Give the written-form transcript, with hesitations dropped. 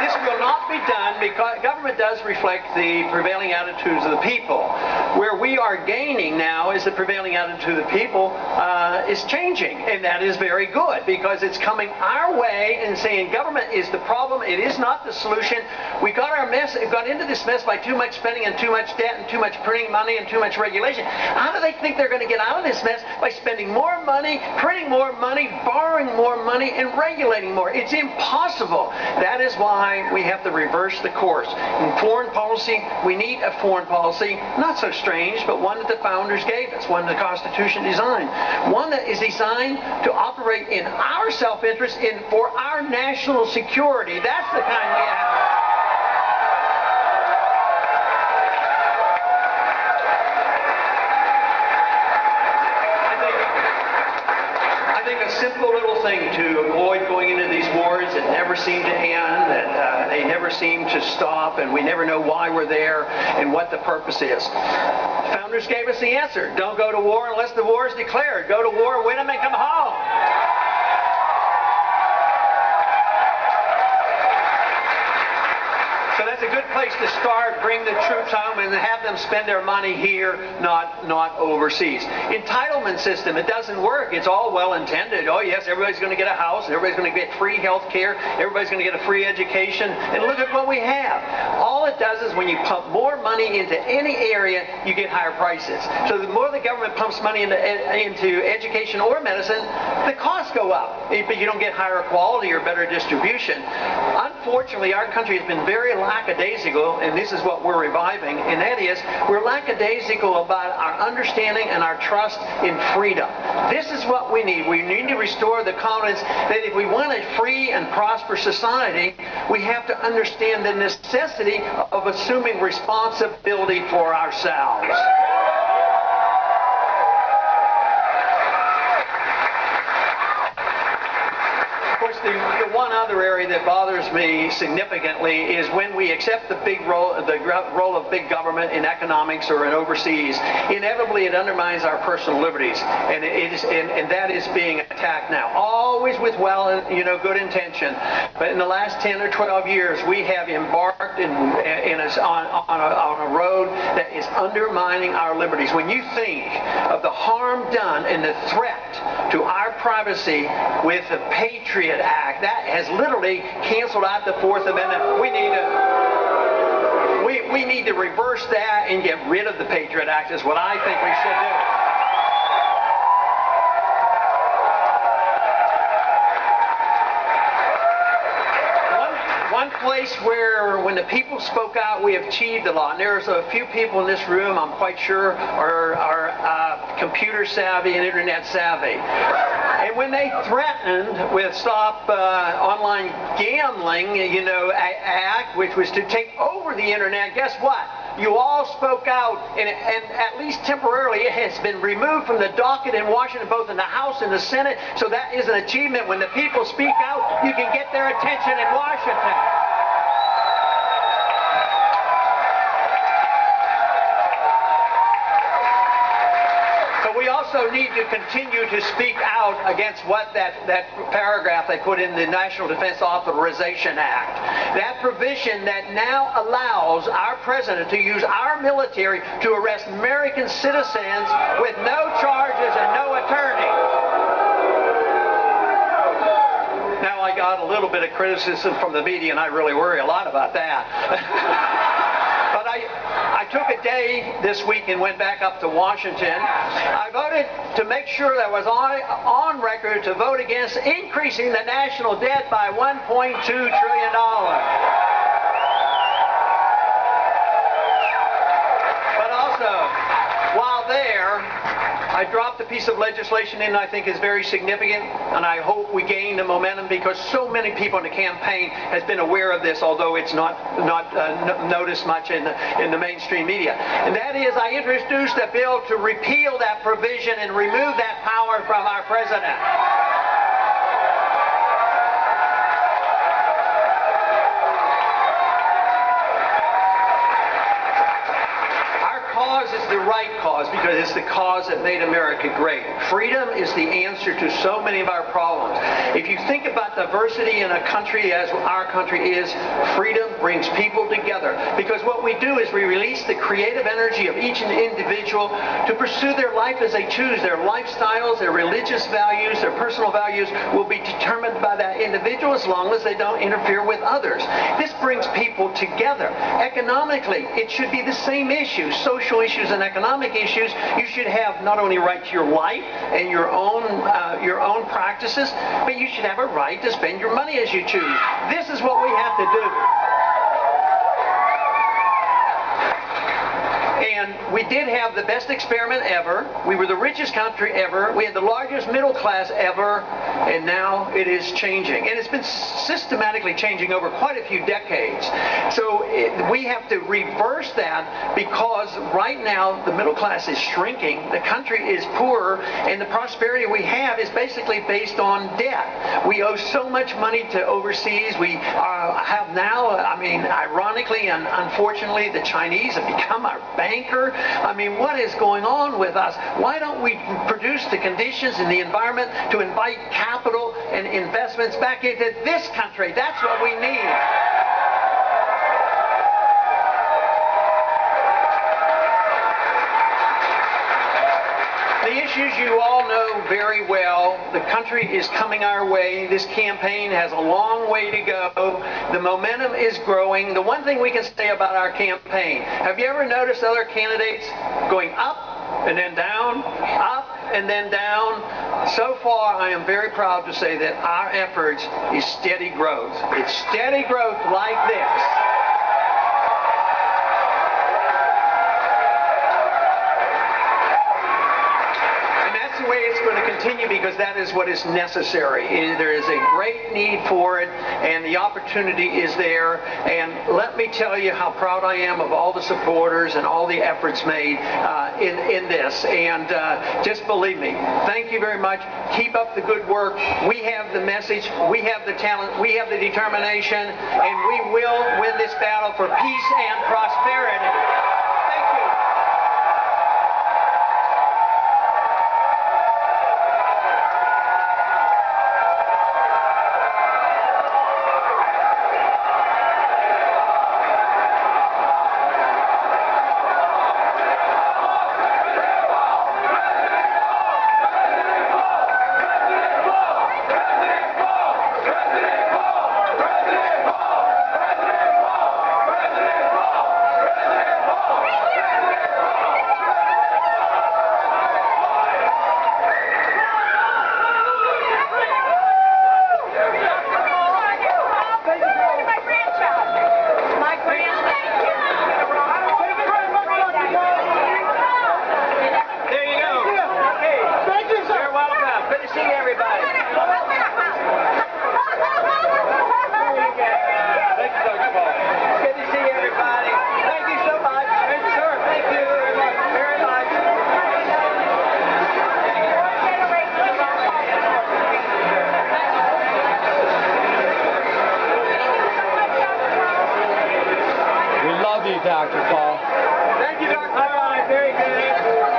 This will not be done because government does reflect the prevailing attitudes of the people. Where we are gaining now is the prevailing attitude of the people is changing, and that is very good because it's coming our way and saying government is the problem, it is not the solution. We got into this mess by too much spending and too much debt and too much printing money and too much regulation. How do they think they're going to get out of this mess? By spending more money, printing more money, borrowing more money, and regulating more. It's impossible. That is why we have to reverse the course. In foreign policy, we need a foreign policy, not so strange, but one that the founders gave us, one the Constitution designed. One that is designed to operate in our self-interest and for our national security. That's the kind we have. Simple little thing to avoid going into these wars that never seem to end, that they never seem to stop, and we never know why we're there and what the purpose is. Founders gave us the answer. Don't go to war unless the war is declared. Go to war, win them, and come home. So that's a good place to start. Bring the troops home and have them spend their money here, not overseas. Entitlement system, it doesn't work. It's all well intended. Oh yes, everybody's going to get a house, everybody's going to get free health care, everybody's going to get a free education, and look at what we have. All it does is when you pump more money into any area, you get higher prices. So the more the government pumps money into education or medicine, the costs go up, but you don't get higher quality or better distribution. Unfortunately, our country has been very lackadaisical, and this is what we're reviving, and that is we're lackadaisical about our understanding and our trust in freedom. This is what we need. We need to restore the confidence that if we want a free and prosperous society, we have to understand the necessity of assuming responsibility for ourselves. The one other area that bothers me significantly is when we accept the role of big government in economics or in overseas. Inevitably, it undermines our personal liberties, and that is being attacked now. Always with good intention, but in the last 10 or 12 years, we have embarked on a road that is undermining our liberties. When you think of the harm done and the threat to our privacy with the Patriot Act, that has literally canceled out the Fourth Amendment. We need to reverse that and get rid of the Patriot Act is what I think we should do. One place where, when the people spoke out, we achieved a lot. And there's a few people in this room, I'm quite sure, are computer savvy and internet savvy. And when they threatened with Stop Online Gambling, Act, which was to take over the internet, guess what? You all spoke out, and at least temporarily, it has been removed from the docket in Washington, both in the House and the Senate. So that is an achievement. When the people speak out, you can get their attention in Washington. We also need to continue to speak out against what that paragraph they put in the National Defense Authorization Act. That provision that now allows our president to use our military to arrest American citizens with no charges and no attorney. Now, I got a little bit of criticism from the media, and I really worry a lot about that. But I took a day this week and went back up to Washington. I voted to make sure that I was on record to vote against increasing the national debt by $1.2 trillion. But also, while there, I dropped a piece of legislation in I think is very significant, and I hope we gain the momentum because so many people in the campaign has been aware of this, although it's not noticed much in the mainstream media. And that is, I introduced a bill to repeal that provision and remove that power from our president. Is the right cause because it's the cause that made America great. Freedom is the answer to so many of our problems. If you think about diversity in a country as our country is, freedom brings people together. Because what we do is we release the creative energy of each individual to pursue their life as they choose. Their lifestyles, their religious values, their personal values will be determined by that individual as long as they don't interfere with others. This brings people together. Economically, it should be the same issues, social issues and economic issues. You should have not only right to your life and your own practices, but you should have a right to spend your money as you choose. This is what we have to do. And we did have the best experiment ever. We were the richest country ever. We had the largest middle class ever. And now it is changing. And it's been systematically changing over quite a few decades. So we have to reverse that, because right now the middle class is shrinking. The country is poorer. And the prosperity we have is basically based on debt. We owe so much money to overseas. We have now, ironically and unfortunately, the Chinese have become our banker. What is going on with us? Why don't we produce the conditions in the environment to invite capital and investments back into this country? That's what we need. The issues you all know very well. The country is coming our way. This campaign has a long way to go. The momentum is growing. The one thing we can say about our campaign, have you ever noticed other candidates going up and then down, up and then down? So far, I am very proud to say that our efforts is steady growth. It's steady growth like this. The way it's going to continue, because that is what is necessary. There is a great need for it, and the opportunity is there. And let me tell you how proud I am of all the supporters and all the efforts made in this. And just believe me, thank you very much. Keep up the good work. We have the message, we have the talent, we have the determination, and we will win this battle for peace and prosperity. Dr. Paul. Thank you, Dr. Paul. Very good.